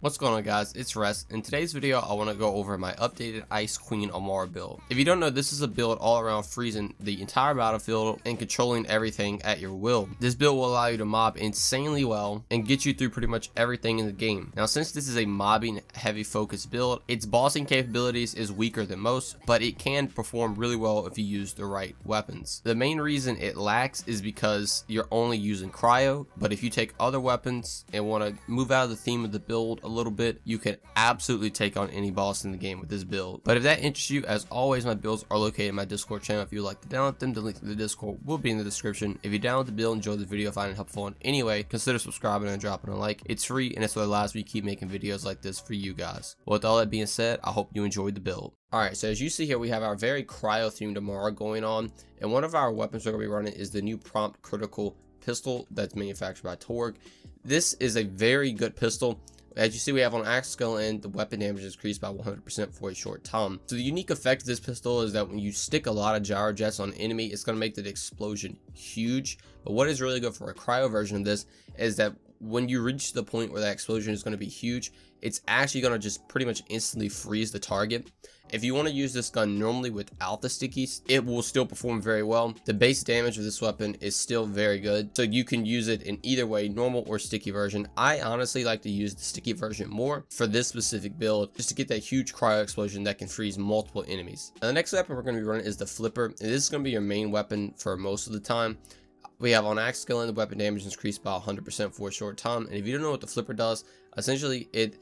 What's going on, guys? It's Rest. In today's video I want to go over my updated Ice Queen Amara build. If you don't know, this is a build all around freezing the entire battlefield and controlling everything at your will. This build will allow you to mob insanely well and get you through pretty much everything in the game. Now, since this is a mobbing heavy focus build, its bossing capabilities is weaker than most, but it can perform really well if you use the right weapons. The main reason it lacks is because you're only using cryo, but if you take other weapons and want to move out of the theme of the build a little bit, you can absolutely take on any boss in the game with this build. But if that interests you, as always, my builds are located in my Discord channel. If you would like to download them, the link to the Discord will be in the description. If you download the build, enjoy the video, find it helpful in any way, consider subscribing and dropping a like. It's free and it's what allows me to keep making videos like this for you guys. Well, with all that being said, I hope you enjoyed the build. Alright, so as you see here, we have our very cryo themed Amara going on, and one of our weapons we're going to be running is the new prompt critical pistol that's manufactured by Torg. This is a very good pistol. As you see, we have on axe skill and the weapon damage is increased by 100% for a short time. So the unique effect of this pistol is that when you stick a lot of gyro jets on an enemy, it's going to make the explosion huge. But what is really good for a cryo version of this is that when you reach the point where that explosion is going to be huge, it's actually going to just pretty much instantly freeze the target. If you want to use this gun normally without the stickies, it will still perform very well. The base damage of this weapon is still very good, so you can use it in either way, normal or sticky version. I honestly like to use the sticky version more for this specific build, just to get that huge cryo explosion that can freeze multiple enemies. Now, the next weapon we're going to be running is the flipper, and this is going to be your main weapon for most of the time. We have on axe skill and the weapon damage is increased by 100% for a short time. And if you don't know what the flipper does, essentially it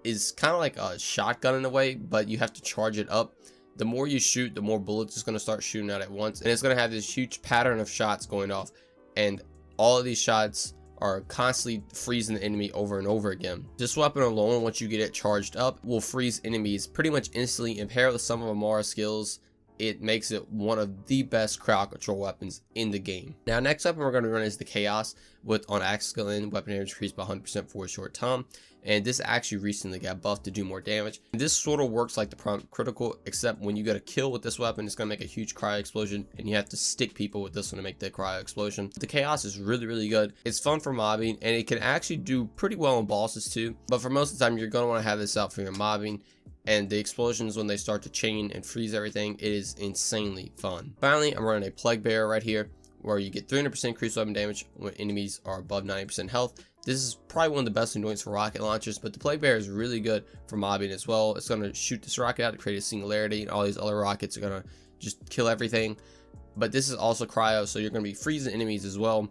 is kind of like a shotgun in a way, but you have to charge it up. The more you shoot, the more bullets it's going to start shooting out at once, and it's going to have this huge pattern of shots going off, and all of these shots are constantly freezing the enemy over and over again. This weapon alone, once you get it charged up, will freeze enemies pretty much instantly, and paired with some of Amara's skills, it makes it one of the best crowd control weapons in the game. Now, next weapon we're going to run is the Chaos with on axe skill and weapon damage increased by 100% for a short time. And this actually recently got buffed to do more damage. And this sort of works like the prompt critical, except when you get a kill with this weapon, it's going to make a huge cryo explosion, and you have to stick people with this one to make the cryo explosion. The Chaos is really good. It's fun for mobbing, and it can actually do pretty well on bosses too. But for most of the time, you're going to want to have this out for your mobbing. And the explosions, when they start to chain and freeze everything, it is insanely fun. Finally, I'm running a Plague Bearer right here, where you get 300% increased weapon damage when enemies are above 90% health. This is probably one of the best anointings for rocket launchers, but the Plague Bearer is really good for mobbing as well. It's going to shoot this rocket out to create a singularity, and all these other rockets are going to just kill everything. But this is also cryo, so you're going to be freezing enemies as well,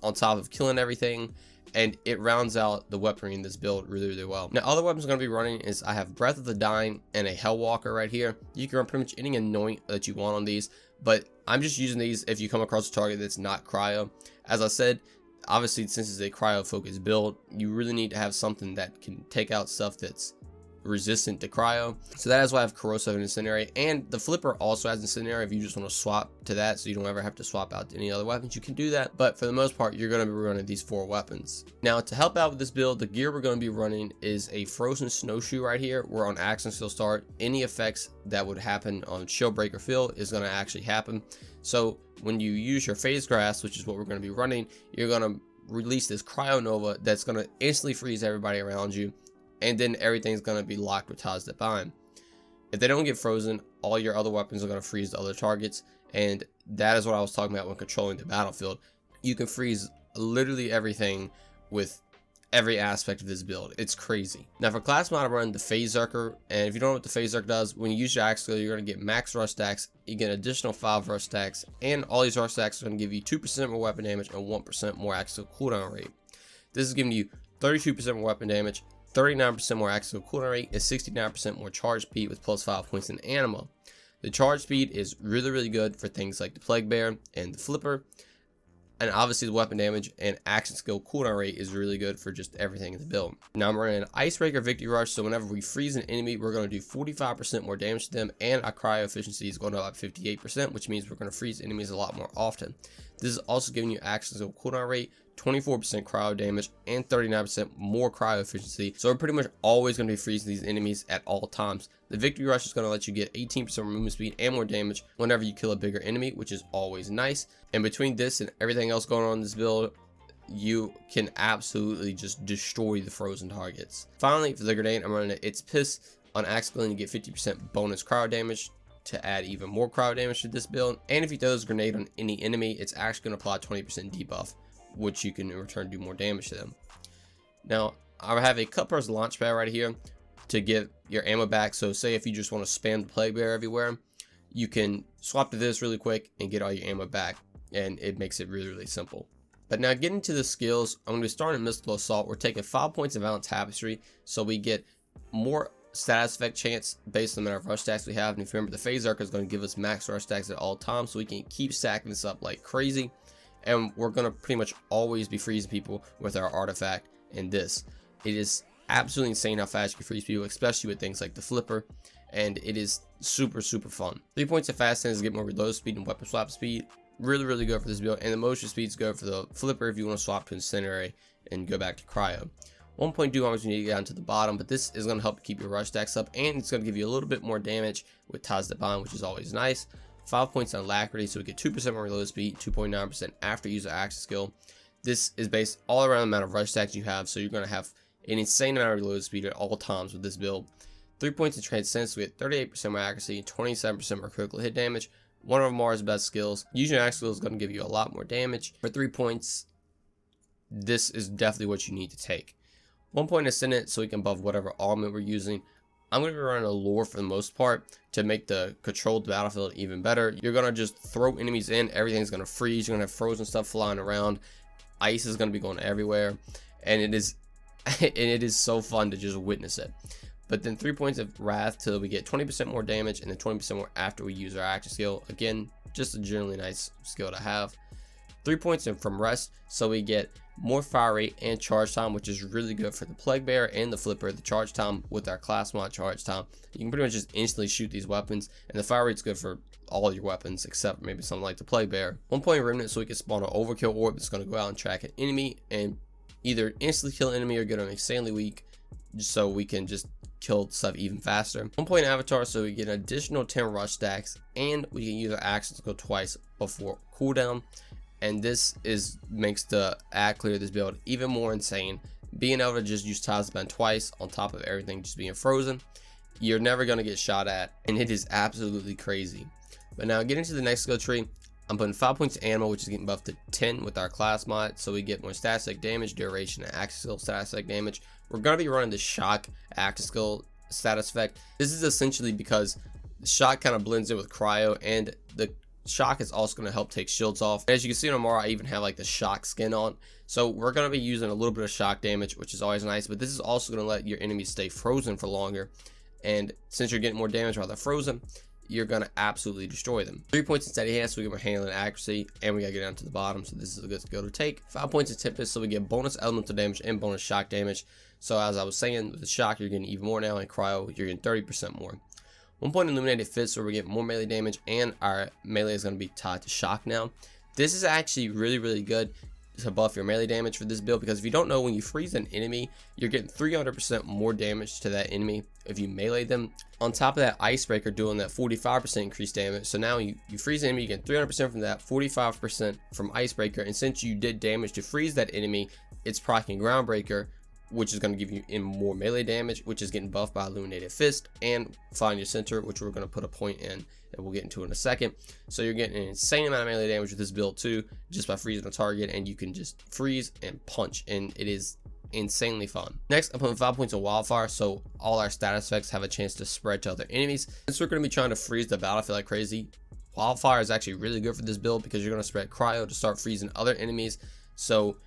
on top of killing everything. And it rounds out the weaponry in this build really well. Now, other weapons I'm going to be running is I have Breath of the Dying and a Hellwalker right here. You can run pretty much any anoint that you want on these, but I'm just using these if you come across a target that's not cryo. As I said, obviously, since it's a cryo focused build, you really need to have something that can take out stuff that's resistant to cryo. So that is why I have Corrosive and Incendiary, and the flipper also has Incendiary if you just want to swap to that, so you don't ever have to swap out to any other weapons. You can do that, but for the most part, you're going to be running these 4 weapons. Now, to help out with this build, the gear we're going to be running is a Frozen Snowshoe right here, where on axe and skill start, any effects that would happen on Shield Break or Fill is going to actually happen. So when you use your Phase Grass, which is what we're going to be running, you're going to release this Cryo Nova that's going to instantly freeze everybody around you, and then everything's going to be locked with ties that bind. If they don't get frozen, all your other weapons are going to freeze the other targets, and that is what I was talking about when controlling the battlefield. You can freeze literally everything with every aspect of this build. It's crazy. Now, for class mod, I'm running the Phase Zerker, and if you don't know what the Phase Zerker does, when you use your axe skill, you're going to get max rush stacks, you get an additional 5 rush stacks, and all these rush stacks are going to give you 2% more weapon damage and 1% more axe skill cooldown rate. This is giving you 32% more weapon damage, 39% more axe skill cooldown rate, and 69% more charge speed with plus 5 points in Anima. The charge speed is really good for things like the Plague Bearer and the Flipper, and obviously the weapon damage and action skill cooldown rate is really good for just everything in the build. Now, I'm running an Icebreaker Victory Rush, so whenever we freeze an enemy, we're going to do 45% more damage to them, and our cryo efficiency is going to up 58%, which means we're going to freeze enemies a lot more often. This is also giving you action skill cooldown rate, 24% cryo damage, and 39% more cryo efficiency. So we're pretty much always going to be freezing these enemies at all times. The Victory Rush is going to let you get 18% more movement speed and more damage whenever you kill a bigger enemy, which is always nice. And between this and everything else going on in this build, you can absolutely just destroy the frozen targets. Finally, for the grenade, I'm running It's Piss on accidentally. You get 50% bonus cryo damage to add even more cryo damage to this build. And if you throw this grenade on any enemy, it's actually going to apply 20% debuff, which you can in return do more damage to them. Now, I have a cut burst launch pad right here to get your ammo back. So say if you just want to spam the plague bear everywhere, you can swap to this really quick and get all your ammo back, and it makes it really simple. But now getting to the skills, I'm going to be starting Mystical Assault. We're taking 5 points of Violent Tapestry, so we get more status effect chance based on the amount of rush stacks we have. And if you remember, the phase arc is going to give us max rush stacks at all times, so we can keep stacking this up like crazy. And we're going to pretty much always be freezing people with our artifact in this. It is absolutely insane how fast you can freeze people, especially with things like the flipper, and it is super fun. 3 points of fast hands to get more reload speed and weapon swap speed. Really good for this build. And the motion speeds go for the flipper if you want to swap to Incinerary and go back to cryo. 1 point do armors you need to get down to the bottom, but this is going to help keep your rush stacks up, and it's going to give you a little bit more damage with Ties That Bind, which is always nice. 5 points on Alacrity, so we get 2% more reload speed, 2.9% after user action skill. This is based all around the amount of rush stacks you have, so you're going to have an insane amount of reload speed at all times with this build. 3 points in Transcendence, we get 38% more accuracy, 27% more critical hit damage. One of Amara's best skills. Using your axe skill is going to give you a lot more damage. For 3 points, this is definitely what you need to take. 1 point Ascendant, so we can buff whatever armament we're using. I'm going to be running a lure for the most part to make the controlled battlefield even better. You're going to just throw enemies in, everything's going to freeze, you're going to have frozen stuff flying around, ice is going to be going everywhere, and it is so fun to just witness it. But then 3 points of Wrath till we get 20% more damage, and then 20% more after we use our action skill. Again, just a generally nice skill to have. 3 points in from Rest, so we get more fire rate and charge time, which is really good for the Plague Bear and the Flipper. The charge time with our class mod charge time, you can pretty much just instantly shoot these weapons, and the fire rate's good for all your weapons except maybe something like the Plague Bear. 1 point Remnant, so we can spawn an Overkill Orb that's going to go out and track an enemy and either instantly kill an enemy or get them insanely weak, so we can just kill stuff even faster. 1 point Avatar, so we get an additional 10 rush stacks, and we can use our action to go twice before cooldown. And this makes the ad clear this build even more insane. Being able to just use Ties That Bind twice on top of everything just being frozen, you're never going to get shot at, and it is absolutely crazy. But now getting to the next skill tree, I'm putting 5 points of Animal, which is getting buffed to 10 with our class mod, so we get more static damage, duration, and action skill static damage. We're going to be running the Shock action skill status effect. This is essentially because the Shock kind of blends in with Cryo, and the Shock is also going to help take shields off. As you can see on Amara, I even have like the Shock skin on, so we're going to be using a little bit of shock damage, which is always nice, but this is also going to let your enemies stay frozen for longer, and since you're getting more damage while they're frozen, you're going to absolutely destroy them. 3 points in Steady Hand, so we get more handling accuracy, and we got to get down to the bottom, so this is a good skill to take. 5 points in Tempest, so we get bonus elemental damage and bonus shock damage. So as I was saying, with the shock, you're getting even more now, and cryo, you're getting 30% more. 1 point Illuminated Fist, so we're getting more melee damage, and our melee is going to be tied to shock now. This is actually really good to buff your melee damage for this build, because if you don't know, when you freeze an enemy, you're getting 300% more damage to that enemy if you melee them. On top of that, Icebreaker doing that 45% increased damage. So now you freeze an enemy, you get 300% from that, 45% from Icebreaker, and since you did damage to freeze that enemy, it's proccing Groundbreaker, which is going to give you in more melee damage, which is getting buffed by Illuminated Fist, and Find Your Center, which we're going to put a point in, and we'll get into in a second. So you're getting an insane amount of melee damage with this build too, just by freezing a target, and you can just freeze and punch, and it is insanely fun. Next, I'm putting 5 points on Wildfire, so all our status effects have a chance to spread to other enemies. Since we're going to be trying to freeze the battlefield like crazy, Wildfire is actually really good for this build, because you're going to spread cryo to start freezing other enemies, so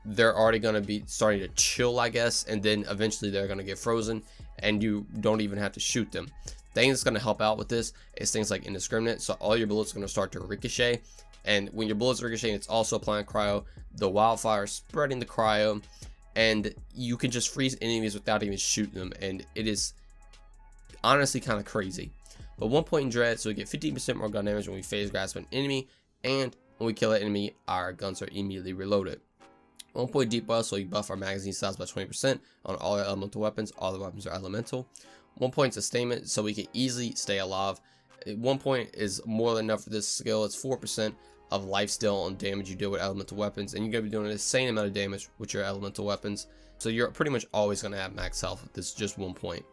they're already going to be starting to chill, I guess, and then eventually they're going to get frozen, and you don't even have to shoot them. Thing that's going to help out with this is things like Indiscriminate, so all your bullets are going to start to ricochet, and when your bullets ricochet, it's also applying cryo. The Wildfire is spreading the cryo, and you can just freeze enemies without even shooting them, and it is honestly kind of crazy. But 1 point in Dread, so we get 15% more gun damage when we phase grasp an enemy, and when we kill an enemy, our guns are immediately reloaded. 1 point Deep Buff, so you buff our magazine size by 20% on all our elemental weapons. All the weapons are elemental. 1 point Sustainment, so we can easily stay alive. 1 point is more than enough for this skill. It's 4% of lifesteal and damage you deal with elemental weapons, and you're going to be doing the same amount of damage with your elemental weapons. So you're pretty much always going to have max health with this just 1 point.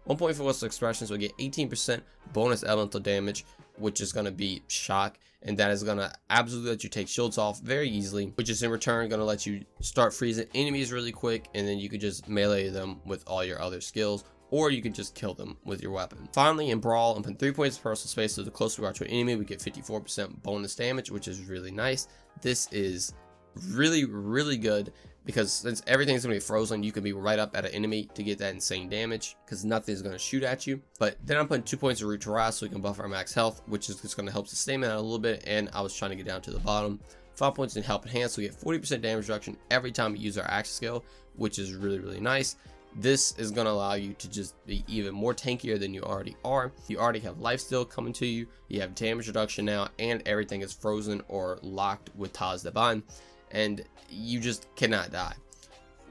1 point for whistle expressions will get 18% bonus elemental damage, which is going to be shock, and that is going to absolutely let you take shields off very easily, which is in return going to let you start freezing enemies really quick, and then you can just melee them with all your other skills, or you can just kill them with your weapon. Finally, in Brawl, I'm putting 3 points of personal space, so the closer we are to an enemy, we get 54% bonus damage, which is really nice. This is really good, because since everything's going to be frozen, you can be right up at an enemy to get that insane damage, because nothing's going to shoot at you. But then I'm putting 2 points of root to rise, so we can buff our max health, which is just going to help sustain that a little bit, and I was trying to get down to the bottom. 5 points in help enhance, so we get 40% damage reduction every time we use our action skill, which is really nice. This is going to allow you to just be even more tankier than you already are. You already have lifesteal coming to you, you have damage reduction now, and everything is frozen or locked with Taz Divine, and you just cannot die.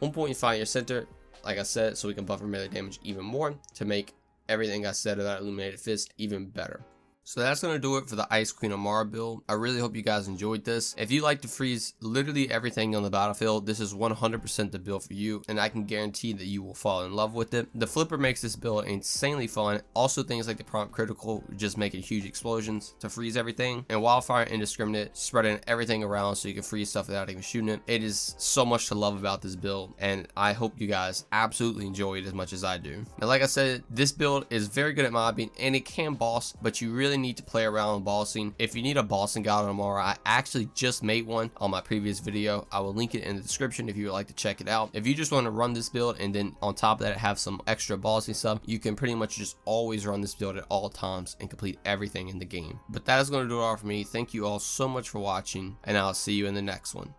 1 point in Fire Center, like I said, so we can buffer melee damage even more to make everything I said about Illuminated Fist even better. So that's going to do it for the Ice Queen Amara build. I really hope you guys enjoyed this. If you like to freeze literally everything on the battlefield, this is 100% the build for you, and I can guarantee that you will fall in love with it. The flipper makes this build insanely fun. Also, things like the prompt critical just making huge explosions to freeze everything, and wildfire indiscriminate, spreading everything around so you can freeze stuff without even shooting it. It is so much to love about this build, and I hope you guys absolutely enjoy it as much as I do. And like I said, this build is very good at mobbing, and it can boss, but you really need to play around with bossing. If you need a bossing guide on Amara, I actually just made one on my previous video. I will link it in the description if you would like to check it out. If you just want to run this build and then on top of that have some extra bossing stuff, you can pretty much just always run this build at all times and complete everything in the game. But that is going to do it all for me. Thank you all so much for watching, and I'll see you in the next one.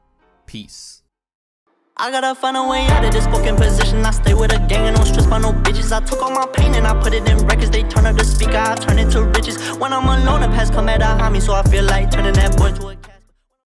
Peace. I gotta find a way out of this fucking position. I stay with a gang and don't stress by no bitches. I took all my pain and I put it in records. They turn up the speaker, I turn it to riches. When I'm alone, the past come at a homie, so I feel like turning that boy to a